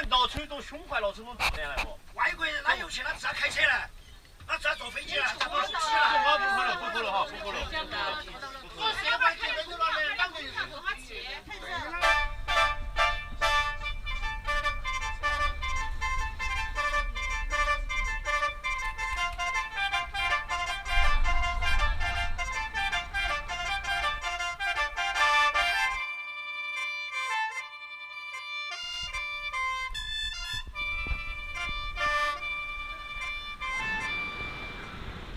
老陈都胸怀，老陈能打得来不？外国人哪有钱，他自然开车了，他自然坐飞机了，他坐飞机了。不喝了哈，不喝了。我社会这边就拿来2个月跟他去。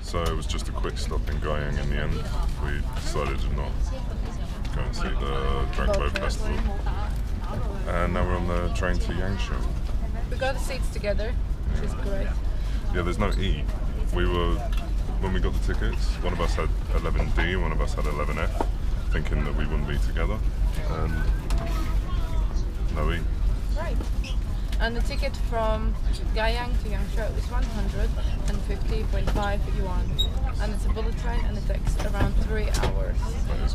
So it was just a quick stop in Guyang in the end. We decided to not go and see the Drag Boat Festival. And now we're on the train to Yangshuo. We got the seats together, which is great. Yeah, there's no E. When we got the tickets, one of us had 11D, one of us had 11F, thinking that we wouldn't be together. And no E. Right. And the ticket from Guyang to Yangshuo is 150.5 yuan. And it's a bullet train and it takes around 3 hours.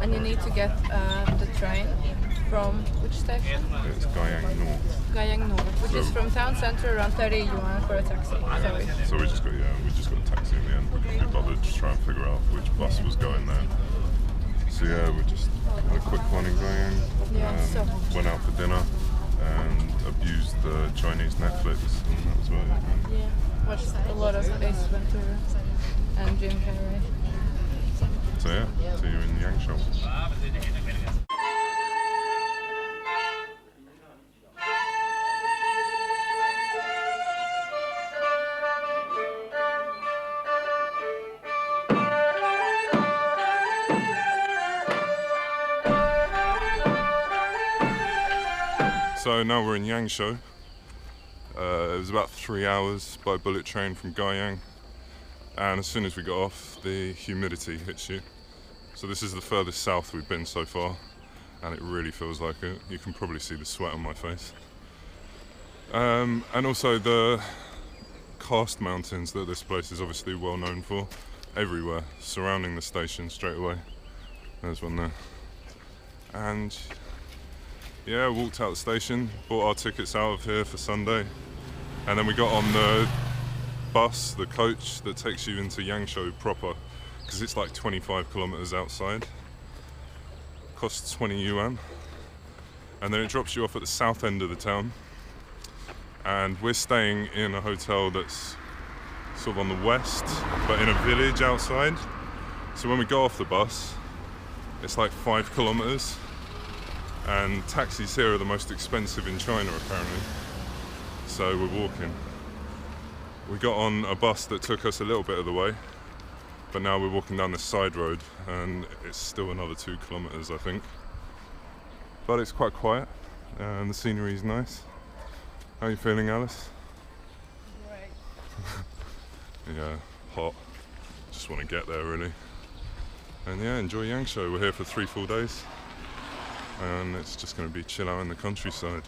And you need to get the train from which station? It's Guyang North. Guyang North, which is from town centre, around 30 yuan for a taxi. So we just got a taxi in the end. We couldn't be bothered to try and figure out which bus was going there. So yeah, we just had a quick one in Guyang. Went out for dinner and abused the Chinese Netflix, and that was about it. Yeah, watched a lot of Ace Ventura and Jim Carrey. So yeah, see you in Yangshuo. So now we're in Yangshuo. It was about 3 hours by bullet train from Guyang, and as soon as we got off, the humidity hits you. So this is the furthest south we've been so far, and it really feels like it. You can probably see the sweat on my face. And also the Karst mountains that this place is obviously well known for, everywhere, surrounding the station straight away. There's one there. And yeah, walked out the station, bought our tickets out of here for Sunday, and then we got on the bus, the coach that takes you into Yangshuo proper, because it's like 25 kilometers outside. Costs 20 yuan, and then it drops you off at the south end of the town. And we're staying in a hotel that's sort of on the west, but in a village outside. So when we go off the bus, it's like 5 kilometers. And taxis here are the most expensive in China, apparently. So we're walking. We got on a bus that took us a little bit of the way, but now we're walking down this side road, and it's still another 2 kilometers, I think. But it's quite quiet, and the scenery is nice. How are you feeling, Alice? Great. Yeah, hot. Just want to get there, really. And yeah, enjoy Yangshuo. We're here for 3 full days. And it's just going to be chill out in the countryside.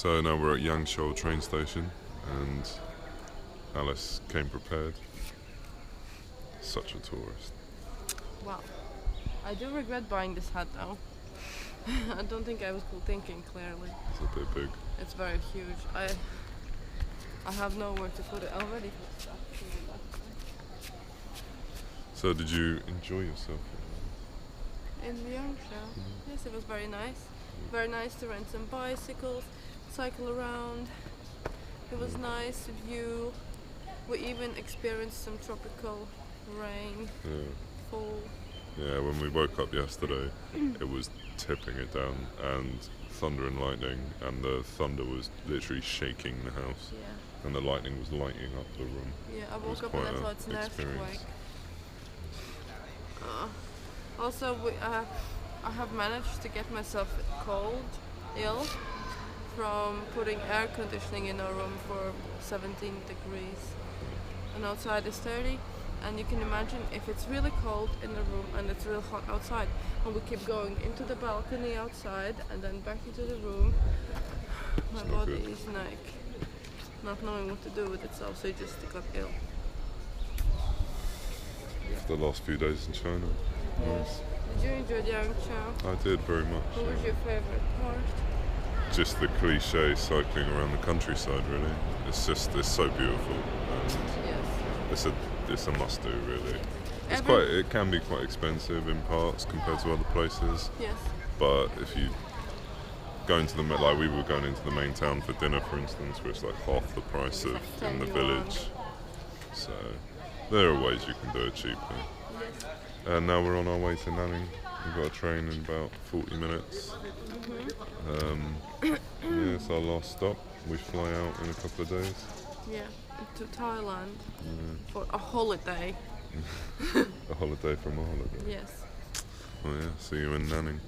So now we're at Yangshuo train station, and Alice came prepared. Such a tourist. Wow. I do regret buying this hat though. I don't think I was thinking clearly. It's a bit big. It's very huge. I have nowhere to put it. I already put stuff. So did you enjoy yourself? In the Yangshuo? Yes, it was very nice. Very nice to rent some bicycles, cycle around. It was nice view. We even experienced some tropical rain, fall. Yeah, when we woke up yesterday, it was tipping it down, and thunder and lightning, and the thunder was literally shaking the house, and the lightning was lighting up the room. Yeah, I woke up and I thought it's an earthquake. Also, I have managed to get myself ill, from putting air conditioning in our room for 17 degrees, and outside is 30. And you can imagine if it's really cold in the room and it's real hot outside, and we keep going into the balcony outside and then back into the room, my body is like not knowing what to do with itself, so it just got ill. The last few days in China. Yes. Did you enjoy the Yangshuo? I did very much. What was your favourite part? Just the cliche cycling around the countryside, really. It's so beautiful. Yes. It's a must do, really. It can be quite expensive in parts compared to other places. Yes. But if you go into like we were going into the main town for dinner, for instance, where it's like half the price of in the village. So there are ways you can do it cheaper. Yes. And now we're on our way to Nanning. We've got a train in about 40 minutes. Yeah, it's our last stop. We fly out in a couple of days. Yeah, to Thailand for a holiday. A holiday from a holiday. Yes. Oh yeah, see you in Nanning.